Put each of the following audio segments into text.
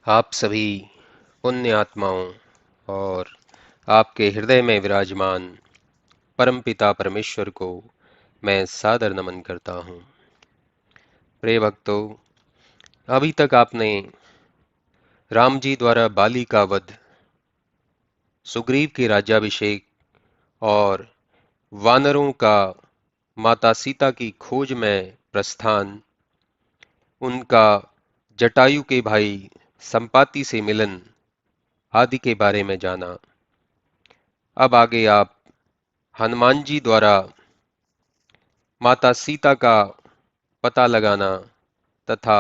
आप सभी पुण्य आत्माओं और आपके हृदय में विराजमान परमपिता परमेश्वर को मैं सादर नमन करता हूँ। प्रिय भक्तों, अभी तक आपने राम जी द्वारा बाली का वध, सुग्रीव के राज्याभिषेक और वानरों का माता सीता की खोज में प्रस्थान, उनका जटायु के भाई संपाति से मिलन आदि के बारे में जाना। अब आगे आप हनुमान जी द्वारा माता सीता का पता लगाना तथा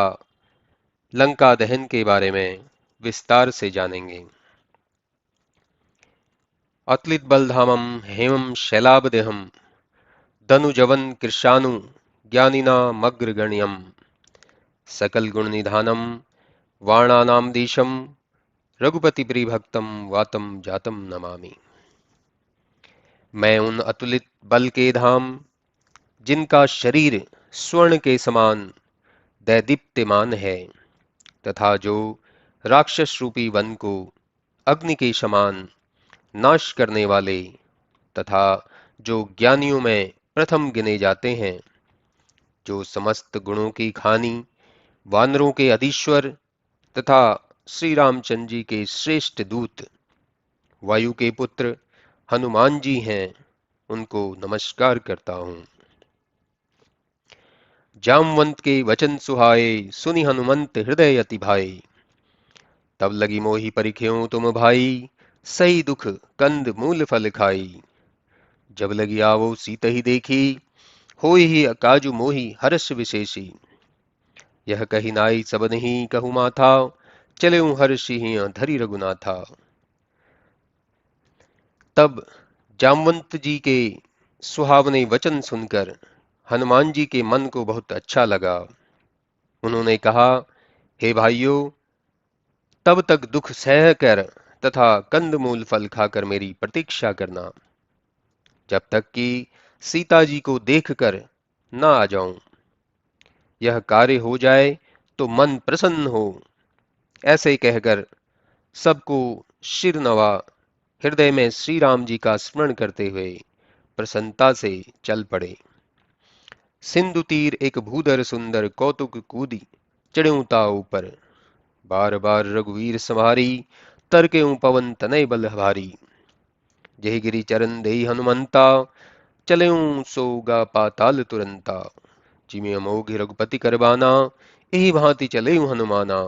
लंका दहन के बारे में विस्तार से जानेंगे। अतुलित बलधामम हेमं शैलाबदेहम दनुजवन कृशानु ज्ञानिनामग्रगण्यम सकल गुण निधानम वाणानाम देशम रघुपति प्रिभक्तम वातम जातम नमामि। मैं उन अतुलित बल के धाम, जिनका शरीर स्वर्ण के समान दैदीप्यमान है तथा जो राक्षस रूपी वन को अग्नि के समान नाश करने वाले तथा जो ज्ञानियों में प्रथम गिने जाते हैं, जो समस्त गुणों की खानी, वानरों के अधीश्वर तथा श्री रामचंद्र जी के श्रेष्ठ दूत, वायु के पुत्र हनुमान जी हैं, उनको नमस्कार करता हूँ। जामवंत के वचन सुहाए, सुनि हनुमंत हृदय अति भाए। तब लगी मोहि परिख्यों तुम भाई, सही दुख कंद मूल फल खाई। जब लगी आवो सीत ही देखी, होई ही काजु मोहि हर्ष विशेषी। यह कही नाई सब नहीं कहु माथा, चले हर्षि ही धरि रघुनाथा। तब जामवंत जी के सुहावने वचन सुनकर हनुमान जी के मन को बहुत अच्छा लगा। उन्होंने कहा, हे भाइयों, तब तक दुख सह कर तथा कंदमूल फल खाकर मेरी प्रतीक्षा करना, जब तक कि सीता जी को देखकर न आ जाऊं। यह कार्य हो जाए तो मन प्रसन्न हो। ऐसे कहकर सबको शिर नवा हृदय में श्री राम जी का स्मरण करते हुए प्रसन्नता से चल पड़े। सिंधु तीर एक भूधर सुंदर कौतुक कूदी चढ़्यूं ता ऊपर। बार बार रघुवीर संहारी, तरकेऊं पवन तनय बल भारी। जहि गिरि चरण देहि हनुमंता, चलेऊं सोगा पाताल तुरंता। जिमि अमोघ रघुपति करबाना, यही भांति चलेऊं हनुमाना।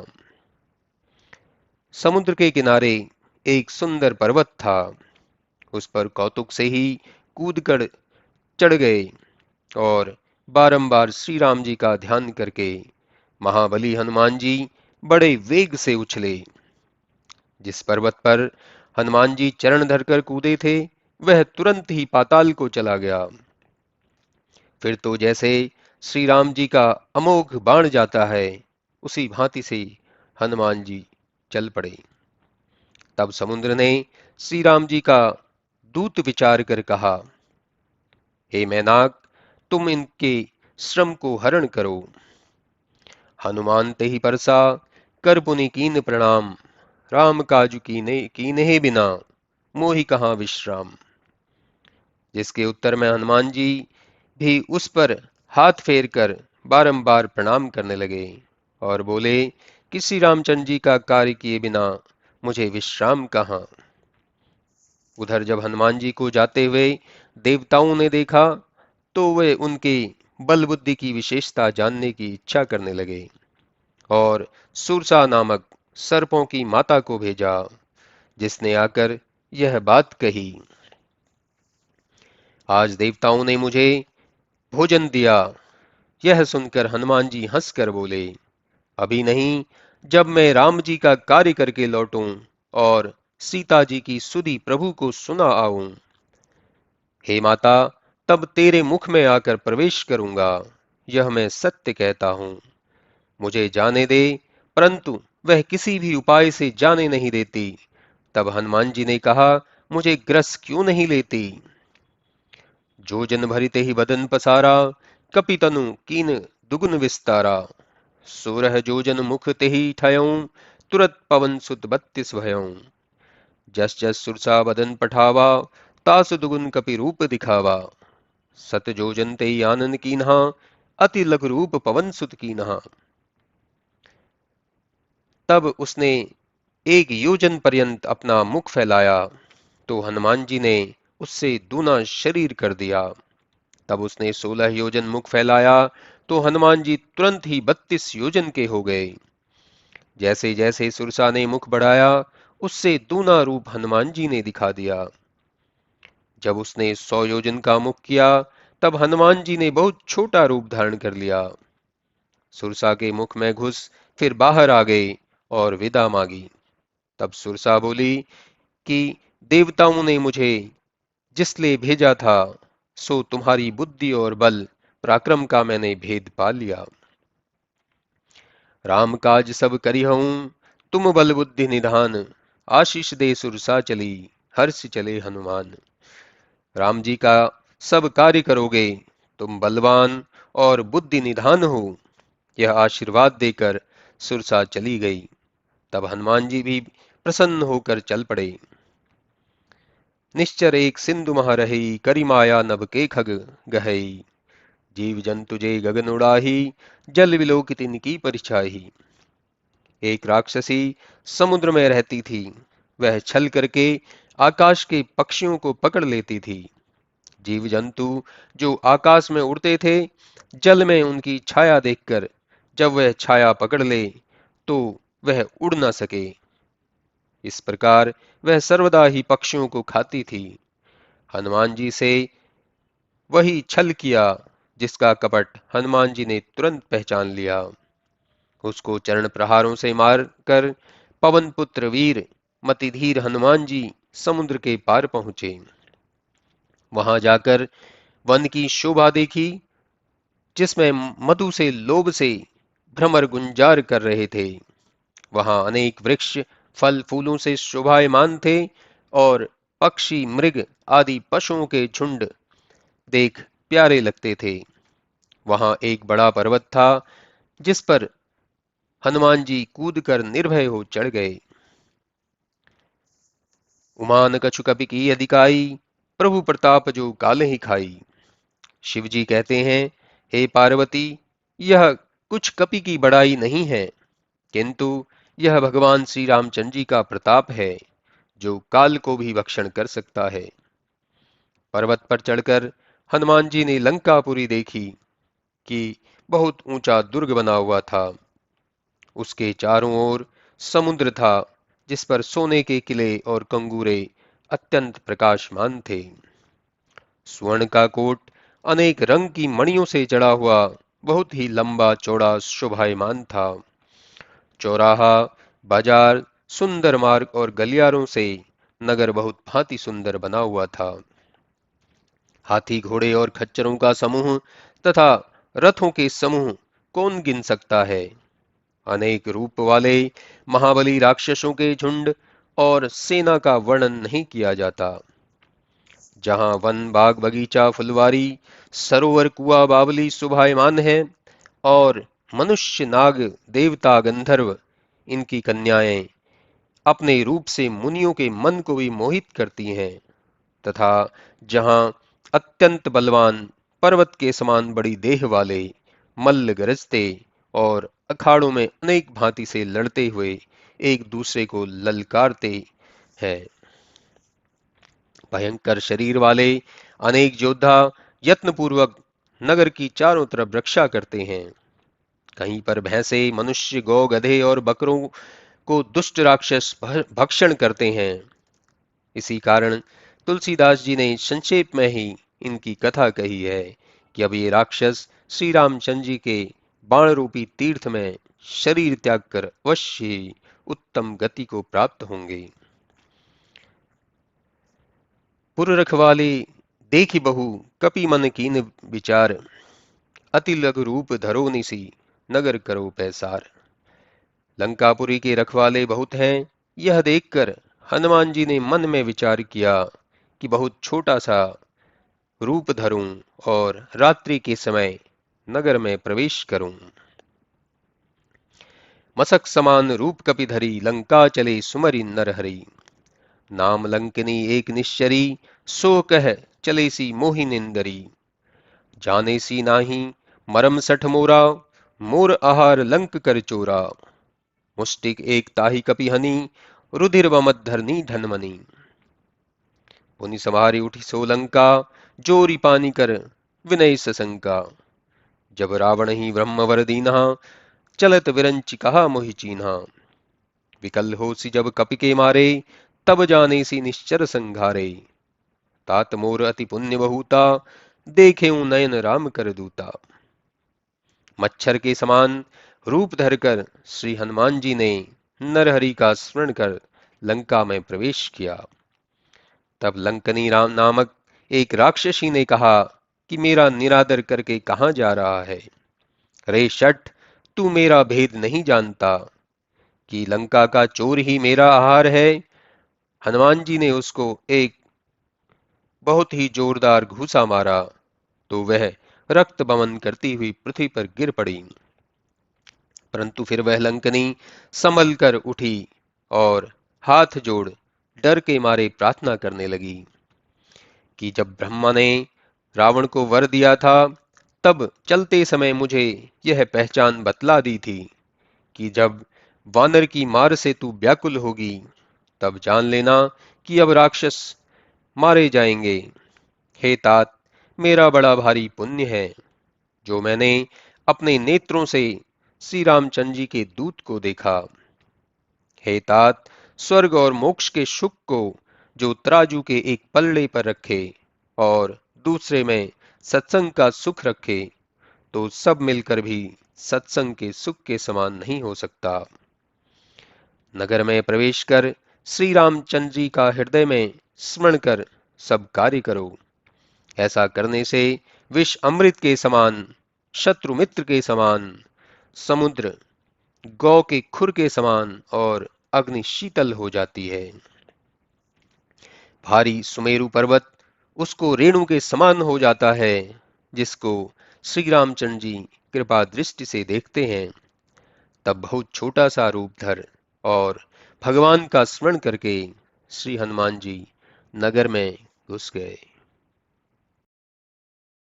समुद्र के किनारे एक सुंदर पर्वत था। उस पर कौतुक से ही कूदकर चढ़ गए और बारंबार श्री राम जी का ध्यान करके महाबली हनुमान जी बड़े वेग से उछले। जिस पर्वत पर हनुमान जी चरण धरकर कूदे थे, वह तुरंत ही पाताल को चला गया। फिर तो जैसे श्री राम जी का अमोघ बाण जाता है, उसी भांति से हनुमान जी चल पड़े। तब समुद्र ने श्री राम जी का दूत विचार कर कहा, हे मैनाक, तुम इनके श्रम को हरण करो। हनुमान ते ही परसा, कर पुनि कीन प्रणाम। राम काजु कीने बिना, मोहि कहाँ विश्राम। जिसके उत्तर में हनुमान जी भी उस पर हाथ फेर कर बारंबार प्रणाम करने लगे और बोले कि श्री रामचंद्र जी का कार्य किए बिना मुझे विश्राम कहाँ। उधर जब हनुमान जी को जाते हुए देवताओं ने देखा, तो वे उनके बल बुद्धि की विशेषता जानने की इच्छा करने लगे और सुरसा नामक सर्पों की माता को भेजा, जिसने आकर यह बात कही, आज देवताओं ने मुझे भोजन दिया। यह सुनकर हनुमान जी हंसकर बोले, अभी नहीं, जब मैं राम जी का कार्य करके लौटूं और सीता जी की सुधि प्रभु को सुना आऊं, हे माता, तब तेरे मुख में आकर प्रवेश करूंगा। यह मैं सत्य कहता हूं। मुझे जाने दे, परंतु वह किसी भी उपाय से जाने नहीं देती। तब हनुमान जी ने कहा, मुझे ग्रस क्यों नहीं लेती। जो जन भरिते ही बदन पसारा, कपितनु कीन दुगुन विस्तारा। सोरह जोजन मुख तेहि ठयऊं, तुरत पवन सुत 32 भयों। जस जस सुरसा बदन पठावा, तासु दुगुन कपि रूप दिखावा। सत जोजन ते आनन कीन्हा, अति लघु रूप पवन सुत कीन्हा। तब उसने एक योजन पर्यंत अपना मुख फैलाया, तो हनुमान जी ने उससे दूना शरीर कर दिया। तब उसने 16 योजन मुख फैलाया, तो हनुमान जी तुरंत ही 32 योजन के हो गए। जैसे जैसे सुरसा ने मुख बढ़ाया, उससे दूना रूप हनुमान जी ने दिखा दिया। जब उसने 100 योजन का मुख किया, तब हनुमान जी ने बहुत छोटा रूप धारण कर लिया। सुरसा के मुख में घुस फिर बाहर आ गए और विदा मांगी। तब सुरसा बोली कि देवताओं ने मुझे जिसलिए भेजा था, सो तुम्हारी बुद्धि और बल पराक्रम का मैंने भेद पा लिया। राम काज सब करिहऊं, तुम बल बुद्धि निधान। आशीष दे सुरसा चली, हर्ष चले हनुमान। राम जी का सब कार्य करोगे, तुम बलवान और बुद्धि निधान हो, यह आशीर्वाद देकर सुरसा चली गई। तब हनुमान जी भी प्रसन्न होकर चल पड़े। निश्चर एक सिंधु मह रही, करी माया नभ के खग गहई। जीव जंतु जे गगन उड़ाही, जल विलोकित इनकी परिछाही। एक राक्षसी समुद्र में रहती थी। वह छल करके आकाश के पक्षियों को पकड़ लेती थी। जीव जंतु जो आकाश में उड़ते थे, जल में उनकी छाया देखकर जब वह छाया पकड़ ले, तो वह उड़ न सके। इस प्रकार वह सर्वदा ही पक्षियों को खाती थी। हनुमान जी से वही छल किया, जिसका कपट हनुमान जी ने तुरंत पहचान लिया। उसको चरण प्रहारों से मारकर पवन पुत्र वीर मतिधीर हनुमान जी समुद्र के पार पहुंचे। वहां जाकर वन की शोभा देखी, जिसमें मधु से लोभ से भ्रमर गुंजार कर रहे थे। वहां अनेक वृक्ष फल फूलों से शोभायमान थे और पक्षी मृग आदि पशुओं के झुंड देख प्यारे लगते थे। वहां एक बड़ा पर्वत था, जिस पर हनुमान जी कूदकर निर्भय हो चढ़ गए। उमान कछु कपि की अधिकाई, प्रभु प्रताप जो काल ही खाई। शिव जी कहते हैं, हे पार्वती, यह कुछ कपि की बड़ाई नहीं है, किंतु यह भगवान श्री रामचंद्र जी का प्रताप है, जो काल को भी भक्षण कर सकता है। पर्वत पर चढ़कर हनुमान जी ने लंकापुरी देखी कि बहुत ऊंचा दुर्ग बना हुआ था। उसके चारों ओर समुद्र था, जिस पर सोने के किले और कंगूरे अत्यंत प्रकाशमान थे। स्वर्ण का कोट अनेक रंग की मणियों से जड़ा हुआ बहुत ही लंबा चौड़ा शोभायमान था। चौराहा, बाजार, सुंदर मार्ग और गलियारों से नगर बहुत भांति सुंदर बना हुआ था। हाथी घोड़े और खच्चरों का समूह तथा रथों के समूह कौन गिन सकता है। अनेक रूप वाले महाबली राक्षसों के झुंड और सेना का वर्णन नहीं किया जाता। जहां वन बाग बगीचा फुलवारी सरोवर कुआ बावली शोभायमान है, और मनुष्य नाग देवता गंधर्व इनकी कन्याएं अपने रूप से मुनियों के मन को भी मोहित करती हैं, तथा जहां अत्यंत बलवान पर्वत के समान बड़ी देह वाले मल्ल गरजते और अखाड़ों में अनेक भांति से लड़ते हुए एक दूसरे को ललकारते हैं। भयंकर शरीर वाले अनेक योद्धा यत्नपूर्वक नगर की चारों तरफ रक्षा करते हैं। कहीं पर भैंसे मनुष्य गौ गधे और बकरों को दुष्ट राक्षस भक्षण करते हैं। इसी कारण तुलसीदास जी ने संक्षेप में ही इनकी कथा कही है कि अब ये राक्षस श्री रामचंद्र जी के बाण रूपी तीर्थ में शरीर त्याग कर अवश्य ही उत्तम गति को प्राप्त होंगे। पुर रखवाले देखी बहु, कपि मन कीन विचार। अति लघु रूप धरो निसी, नगर करो पैसार। लंकापुरी के रखवाले बहुत हैं, यह देखकर हनुमान जी ने मन में विचार किया कि बहुत छोटा सा रूप धरूं और रात्रि के समय नगर में प्रवेश करूं। मसक समान रूप कपिधरी लंका चले सुमरि नरहरि। नाम लंकिनी एक निश्चरी सो कह चले सी मोहि निंदरी। जाने सी नाही मरम सठ मोरा मोर आहार लंक कर चोरा। मुष्टिक एक ताहि कपिहनि रुधिर वमत धरनी धनमनि। पुनि सवारी उठी सोलंका जोरी पानी कर विनय सशंका। जब रावण ही ब्रह्मवर दीन्हा चलत विरंचि कहा मोहि चीन्हा। विकल होसी जब कपि के मारे तब जाने सी निश्चर संघारे। तात मोर अति पुण्य बहुता देखे नयन राम कर दूता। मच्छर के समान रूप धरकर श्री हनुमान जी ने नरहरि का स्मरण कर लंका में प्रवेश किया। तब लंकनी राम नामक एक राक्षसी ने कहा कि मेरा निरादर करके कहां जा रहा है। रे शठ, तू मेरा भेद नहीं जानता कि लंका का चोर ही मेरा आहार है। हनुमान जी ने उसको एक बहुत ही जोरदार घूसा मारा तो वह रक्त बमन करती हुई पृथ्वी पर गिर पड़ी। परंतु फिर वह लंकनी संभल कर उठी और हाथ जोड़ डर के मारे प्रार्थना करने लगी कि जब ब्रह्मा ने रावण को वर दिया था तब चलते समय मुझे यह पहचान बतला दी थी कि जब वानर की मार से तू व्याकुल होगी तब जान लेना कि अब राक्षस मारे जाएंगे। हे तात, मेरा बड़ा भारी पुण्य है जो मैंने अपने नेत्रों से श्री रामचंद्र जी के दूत को देखा। हे तात, स्वर्ग और मोक्ष के सुख को जो तराजू के एक पल्ले पर रखे और दूसरे में सत्संग का सुख रखे तो सब मिलकर भी सत्संग के सुख के समान नहीं हो सकता। नगर में प्रवेश कर श्री रामचंद्र जी का हृदय में स्मरण कर सब कार्य करो। ऐसा करने से विष अमृत के समान, शत्रु मित्र के समान, समुद्र गौ के खुर के समान और अग्नि शीतल हो जाती है। भारी सुमेरु पर्वत उसको रेणु के समान हो जाता है जिसको श्री रामचंद्र जी कृपा दृष्टि से देखते हैं। तब बहुत छोटा सा रूप धर और भगवान का स्मरण करके श्री हनुमान जी नगर में घुस गए।